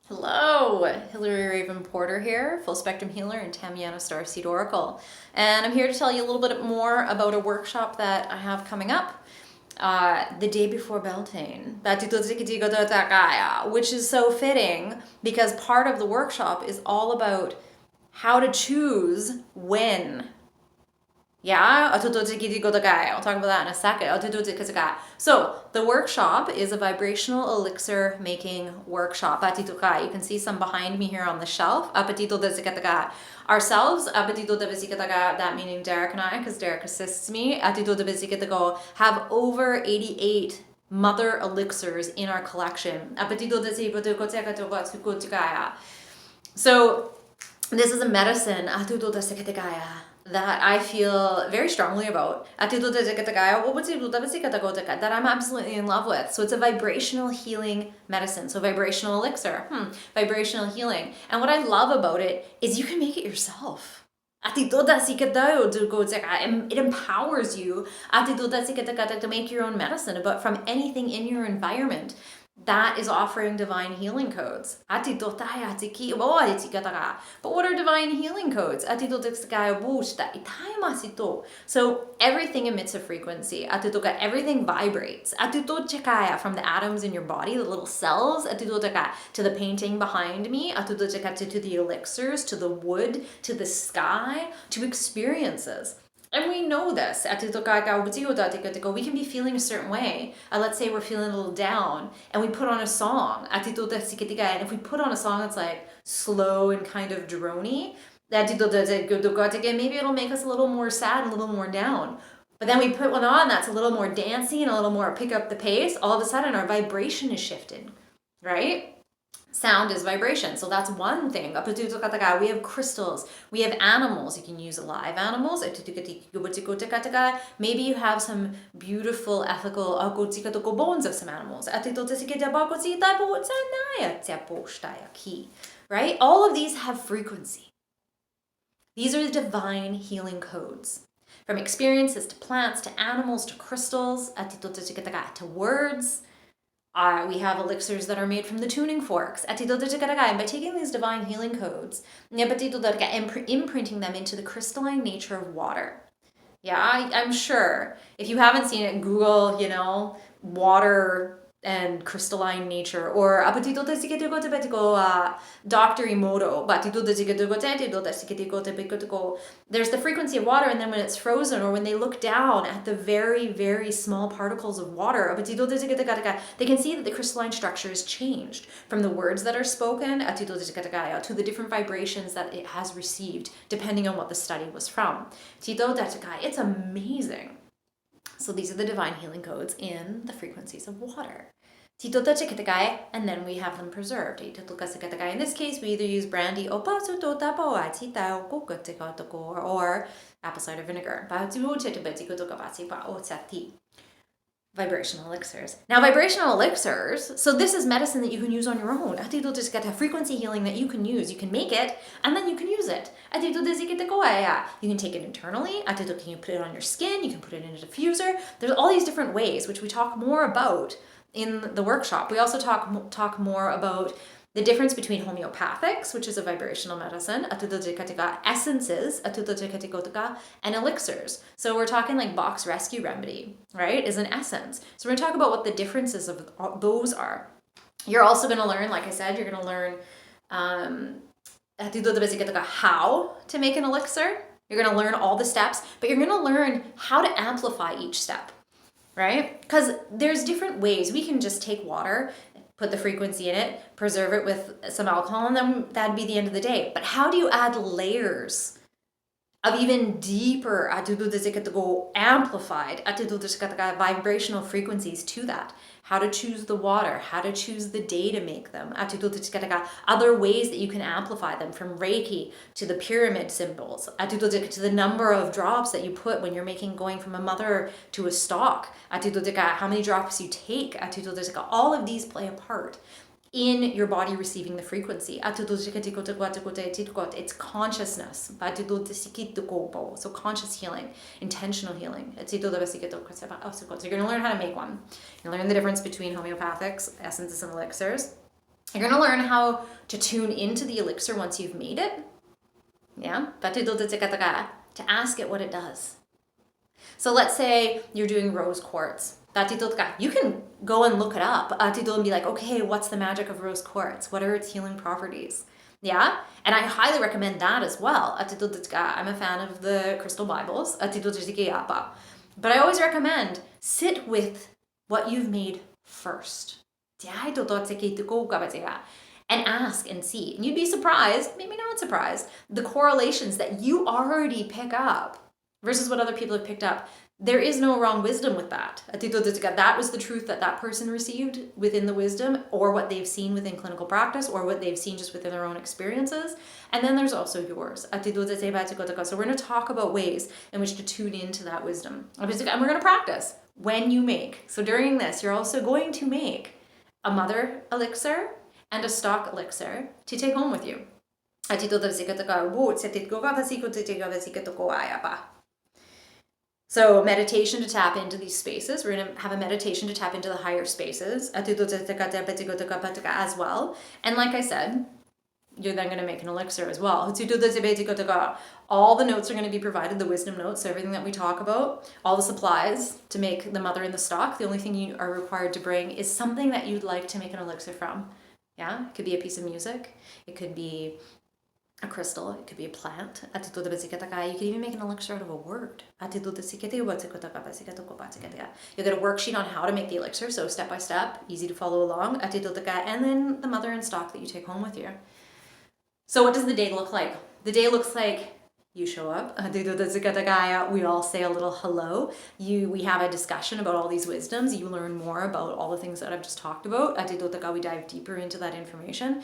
Hello, Hillary Raven Porter here, full spectrum healer and Tamiana Starseed Oracle. And I'm here to tell you a little bit more about a workshop that I have coming up the day before Beltane, which is so fitting because part of the workshop is all about how to choose when. Yeah, I'll talk about that in a second. So the workshop is a vibrational elixir making workshop. You can see some behind me here on the shelf. Ourselves, that meaning Derek and I, because Derek assists me, have over 88 mother elixirs in our collection. So this is a medicine that I feel very strongly about, that I'm absolutely in love with. So it's a vibrational healing medicine. So vibrational elixir, vibrational healing. And what I love about it is you can make it yourself. It empowers you to make your own medicine, but from anything in your environment that is offering divine healing codes. But what are divine healing codes? So everything emits a frequency. Everything vibrates. From the atoms in your body, the little cells, to the painting behind me, to the elixirs, to the wood, to the sky, to experiences. And we know this. We can be feeling a certain way. Let's say we're feeling a little down and we put on a song. And if we put on a song that's like slow and kind of drony, maybe it'll make us a little more sad and a little more down. But then we put one on that's a little more dancey and a little more pick up the pace. All of a sudden our vibration is shifted, right? Sound is vibration. So that's one thing. We have crystals. We have animals. You can use live animals. Maybe you have some beautiful ethical bones of some animals. Right? All of these have frequency. These are the divine healing codes. From experiences to plants to animals to crystals to words. We have elixirs that are made from the tuning forks. And by taking these divine healing codes, imprinting them into the crystalline nature of water. Yeah, I'm sure. If you haven't seen it, Google, water and crystalline nature, or Dr. Emoto. There's the frequency of water, and then when it's frozen or when they look down at the very, very small particles of water, they can see that the crystalline structure is changed from the words that are spoken to the different vibrations that it has received, depending on what the study was from. It's amazing. So these are the divine healing codes in the frequencies of water. And then we have them preserved. In this case, we either use brandy or apple cider vinegar. Vibrational elixirs. Now, vibrational elixirs, so this is medicine that you can use on your own. A frequency healing that you can use. You can make it, and then you can use it. You can take it internally. You can put it on your skin. You can put it in a diffuser. There's all these different ways, which we talk more about in the workshop. We also talk more about the difference between homeopathics, which is a vibrational medicine, essences, and elixirs. So we're talking like Bach's rescue remedy, right, is an essence. So we're going to talk about what the differences of those are. You're also going to learn, like I said, you're going to learn how to make an elixir. You're going to learn all the steps, but you're going to learn how to amplify each step, right? Because there's different ways. We can just take water, put the frequency in it, preserve it with some alcohol, and then that'd be the end of the day. But how do you add layers of even deeper amplified vibrational frequencies to that? How to choose the water, how to choose the day to make them, other ways that you can amplify them, from Reiki to the pyramid symbols, to the number of drops that you put when you're going from a mother to a stalk, how many drops you take, all of these play a part in your body receiving the frequency. It's consciousness. So conscious healing, intentional healing. So you're going to learn how to make one. You'll learn the difference between homeopathics, essences, and elixirs. You're going to learn how to tune into the elixir once you've made it. Yeah, to ask it what it does. So let's say you're doing rose quartz. You can go and look it up and be like, okay, what's the magic of rose quartz? What are its healing properties? Yeah, and I highly recommend that as well. I'm a fan of the crystal Bibles. But I always recommend sit with what you've made first. And ask and see. And you'd be surprised, maybe not surprised, the correlations that you already pick up versus what other people have picked up. There is no wrong wisdom with that. That was the truth that person received within the wisdom, or what they've seen within clinical practice, or what they've seen just within their own experiences. And then there's also yours. So we're going to talk about ways in which to tune into that wisdom. And we're going to practice when you make. So during this, you're also going to make a mother elixir and a stock elixir to take home with you. So meditation to tap into these spaces. We're going to have a meditation to tap into the higher spaces as well. And like I said, you're then going to make an elixir as well. All the notes are going to be provided, the wisdom notes, so everything that we talk about, all the supplies to make the mother and the stock. The only thing you are required to bring is something that you'd like to make an elixir from. Yeah, it could be a piece of music. It could be a crystal. It could be a plant. You could even make an elixir out of a word. You get a worksheet on how to make the elixir, so step by step, easy to follow along. And then the mother and stock that you take home with you. So what does the day look like? The day looks like you show up, we all say a little hello, we have a discussion about all these wisdoms, you learn more about all the things that I've just talked about, we dive deeper into that information,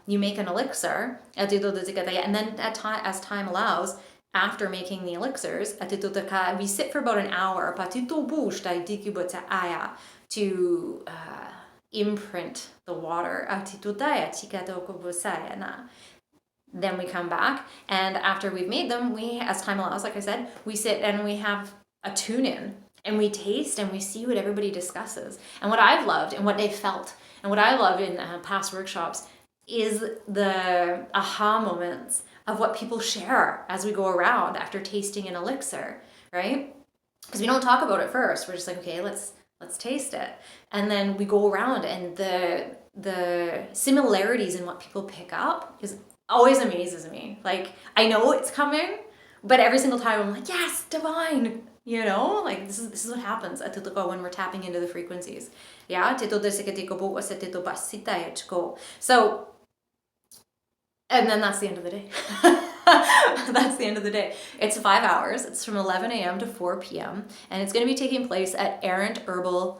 you make an elixir, and then as time allows, after making the elixirs, we sit for about an hour to imprint the water. Then we come back, and after we've made them, as time allows, like I said, we sit and we have a tune-in, and we taste and we see what everybody discusses. And what I've loved and what they've felt, and what I love in past workshops is the aha moments of what people share as we go around after tasting an elixir, right? Because we don't talk about it first. We're just like, okay, let's taste it. And then we go around, and the similarities in what people pick up always amazes me. Like, I know it's coming, but every single time I'm like, yes, divine. Like this is what happens when we're tapping into the frequencies. Yeah. So, and then that's the end of the day. That's the end of the day. It's 5 hours. It's from 11 a.m. to 4 p.m. And it's going to be taking place at Errant Herbal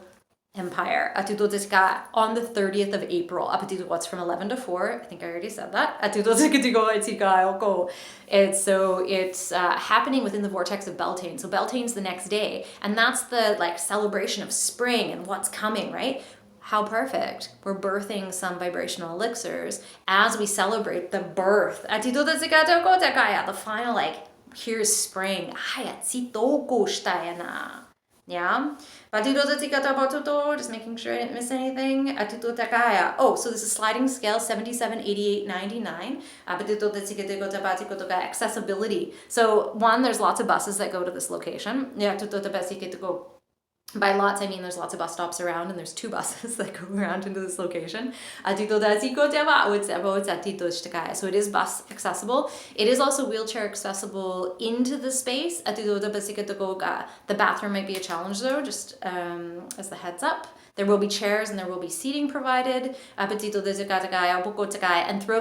Empire on the 30th of April. What's from 11 to 4. I think I already said that. It's happening within the vortex of Beltane. So Beltane's the next day, and that's the celebration of spring and what's coming, right? How perfect. We're birthing some vibrational elixirs as we celebrate the birth. The final, here's spring. Yeah. Just making sure I didn't miss anything. Oh, so this is sliding scale 77, 88, 99. Accessibility. So one, there's lots of buses that go to this location. By lots, I mean there's lots of bus stops around, and there's 2 buses that go around into this location. So it is bus accessible. It is also wheelchair accessible into the space. The bathroom might be a challenge though, just as the heads up. There will be chairs and there will be seating provided. And throughout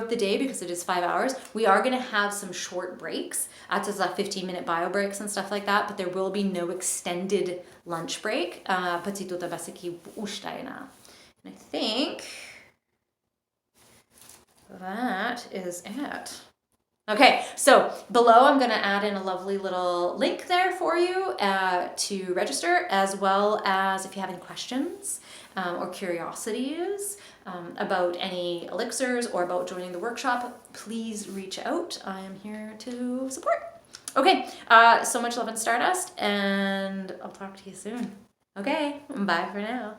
the day, because it is 5 hours, we are going to have some short breaks. 15-minute bio breaks and stuff like that, but there will be no extended lunch break. And I think that is it. Okay, so below I'm going to add in a lovely little link there for you to register, as well as if you have any questions or curiosities about any elixirs or about joining the workshop, please reach out. I am here to support. Okay, so much love and stardust, and I'll talk to you soon. Okay, bye for now.